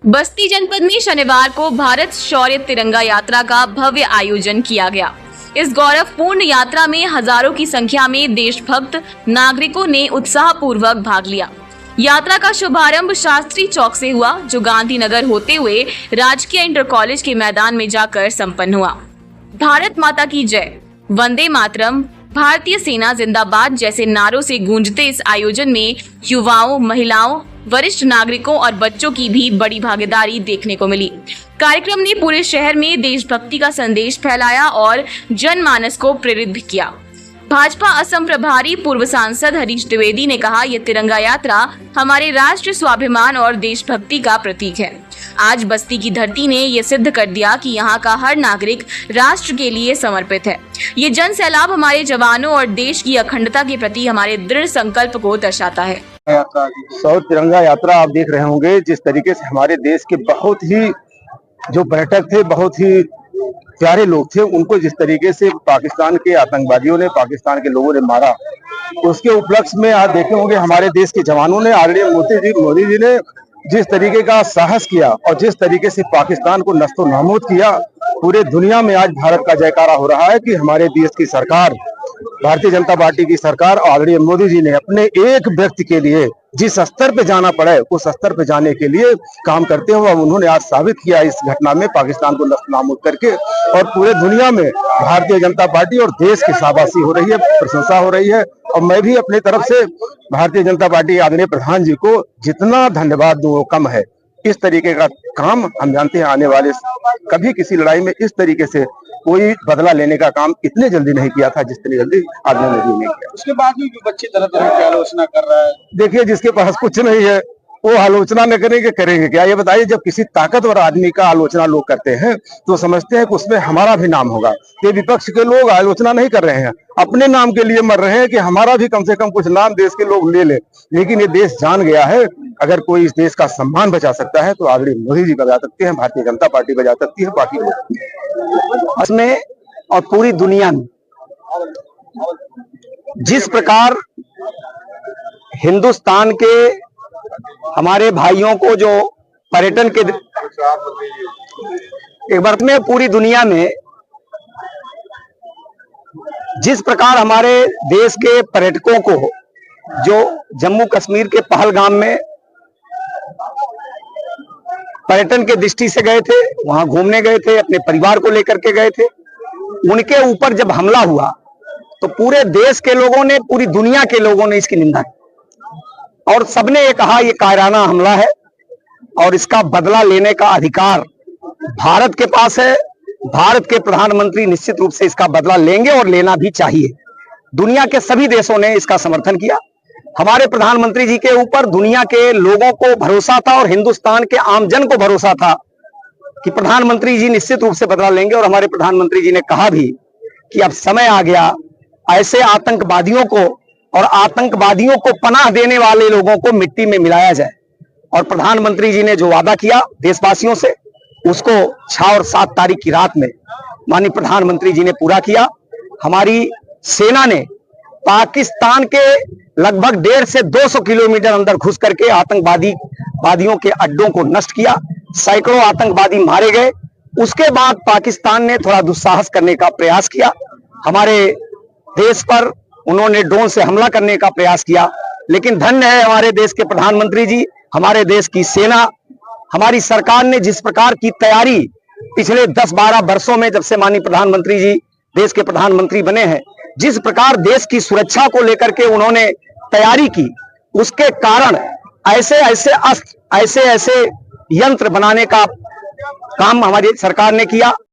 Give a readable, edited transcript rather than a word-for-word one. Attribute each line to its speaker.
Speaker 1: बस्ती जनपद में शनिवार को भारत शौर्य तिरंगा यात्रा का भव्य आयोजन किया गया। इस गौरवपूर्ण यात्रा में हजारों की संख्या में देशभक्त नागरिकों ने उत्साहपूर्वक भाग लिया। यात्रा का शुभारंभ शास्त्री चौक से हुआ, जो गांधीनगर होते हुए राजकीय इंटर कॉलेज के मैदान में जाकर संपन्न हुआ। भारत माता की जय, वंदे मातरम, भारतीय सेना जिंदाबाद जैसे नारों से गूंजते इस आयोजन में युवाओं, महिलाओं, वरिष्ठ नागरिकों और बच्चों की भी बड़ी भागीदारी देखने को मिली। कार्यक्रम ने पूरे शहर में देशभक्ति का संदेश फैलाया और जनमानस को प्रेरित भी किया। भाजपा असम प्रभारी पूर्व सांसद हरीश द्विवेदी ने कहा, ये तिरंगा यात्रा हमारे राष्ट्र स्वाभिमान और देशभक्ति का प्रतीक है। आज बस्ती की धरती ने ये सिद्ध कर दिया कि यहाँ का हर नागरिक राष्ट्र के लिए समर्पित है। ये जन सैलाब हमारे जवानों और देश की अखंडता के प्रति हमारे दृढ़ संकल्प को दर्शाता है।
Speaker 2: शौर्य तिरंगा यात्रा आप देख रहे होंगे, जिस तरीके से हमारे देश के बहुत ही जो पर्यटक थे, बहुत ही प्यारे लोग थे, उनको जिस तरीके से पाकिस्तान के आतंकवादियों ने, पाकिस्तान के लोगों ने मारा, उसके उपलक्ष्य में आज देखे होंगे हमारे देश के जवानों ने, आदरणीय मोदी जी ने जिस तरीके का साहस किया और जिस तरीके से पाकिस्तान को नस्तो नाबूद किया, पूरे दुनिया में आज भारत का जयकारा हो रहा है कि हमारे देश की सरकार, भारतीय जनता पार्टी की सरकार और आदरणीय मोदी जी ने अपने एक व्यक्ति के लिए जिस स्तर पे जाना पड़े उस स्तर पे जाने के लिए काम करते हुए उन्होंने आज साबित किया इस घटना में, पाकिस्तान को नस्त नाबूद करके। और पूरे दुनिया में भारतीय जनता पार्टी और देश की शाबाशी हो रही है, प्रशंसा हो रही है। और मैं भी अपनी तरफ से भारतीय जनता पार्टी आदरणीय प्रधान जी को जितना धन्यवाद दूं वो कम है। इस तरीके का काम हम जानते हैं, आने वाले कभी किसी लड़ाई में इस तरीके से कोई बदला लेने का काम इतने जल्दी नहीं किया था जितनी जल्दी आदमी मोदी ने किया।
Speaker 3: उसके बाद भी बच्चे तरह तरह की आलोचना कर रहा है।
Speaker 2: देखिए, जिसके पास कुछ नहीं है वो आलोचना न करेंगे क्या? ये बताइए, जब किसी ताकतवर आदमी का आलोचना लोग करते हैं तो समझते हैं कि उसमें हमारा भी नाम होगा। ये विपक्ष के लोग आलोचना नहीं कर रहे हैं, अपने नाम के लिए मर रहे हैं कि हमारा भी कम से कम कुछ नाम देश के लोग ले ले। लेकिन ये देश जान गया है, अगर कोई इस देश का सम्मान बचा सकता है तो आदरणीय मोदी जी बचा सकते हैं, भारतीय जनता पार्टी बचा सकती है, बाकी लोग
Speaker 4: उसमें और पूरी दुनिया में जिस प्रकार हिंदुस्तान के हमारे भाइयों को जो पर्यटन के एक बार में पूरी दुनिया में जिस प्रकार हमारे देश के पर्यटकों को जो जम्मू कश्मीर के पहलगाम में पर्यटन के दृष्टि से गए थे, वहां घूमने गए थे, अपने परिवार को लेकर के गए थे, उनके ऊपर जब हमला हुआ तो पूरे देश के लोगों ने, पूरी दुनिया के लोगों ने इसकी निंदा की और सबने ये कहा ये कायराना हमला है और इसका बदला लेने का अधिकार भारत के पास है। भारत के प्रधानमंत्री निश्चित रूप से इसका बदला लेंगे और लेना भी चाहिए। दुनिया के सभी देशों ने इसका समर्थन किया। हमारे प्रधानमंत्री जी के ऊपर दुनिया के लोगों को भरोसा था और हिंदुस्तान के आमजन को भरोसा था कि प्रधानमंत्री जी निश्चित रूप से बदला लेंगे। और हमारे प्रधानमंत्री जी ने कहा भी कि अब समय आ गया, ऐसे आतंकवादियों को और आतंकवादियों को पनाह देने वाले लोगों को मिट्टी में मिलाया जाए। और प्रधानमंत्री जी ने जो वादा किया देशवासियों से, उसको 6 और 7 तारीख की रात में माननीय प्रधानमंत्री जी ने पूरा किया। हमारी सेना ने पाकिस्तान के लगभग 150 से 200 किलोमीटर अंदर घुस करके आतंकवादियों के अड्डों को नष्ट किया। सैकड़ों आतंकवादी मारे गए। उसके बाद पाकिस्तान ने थोड़ा दुस्साहस करने का प्रयास किया, हमारे देश पर उन्होंने ड्रोन से हमला करने का प्रयास किया। लेकिन धन्य है हमारे देश के प्रधानमंत्री जी, हमारे देश की सेना, हमारी सरकार ने जिस प्रकार की तैयारी पिछले 10-12 वर्षों में, जब से माननीय प्रधानमंत्री जी देश के प्रधानमंत्री बने हैं, जिस प्रकार देश की सुरक्षा को लेकर के उन्होंने तैयारी की, उसके कारण ऐसे ऐसे अस्त्र, ऐसे ऐसे यंत्र बनाने का काम हमारी सरकार ने किया।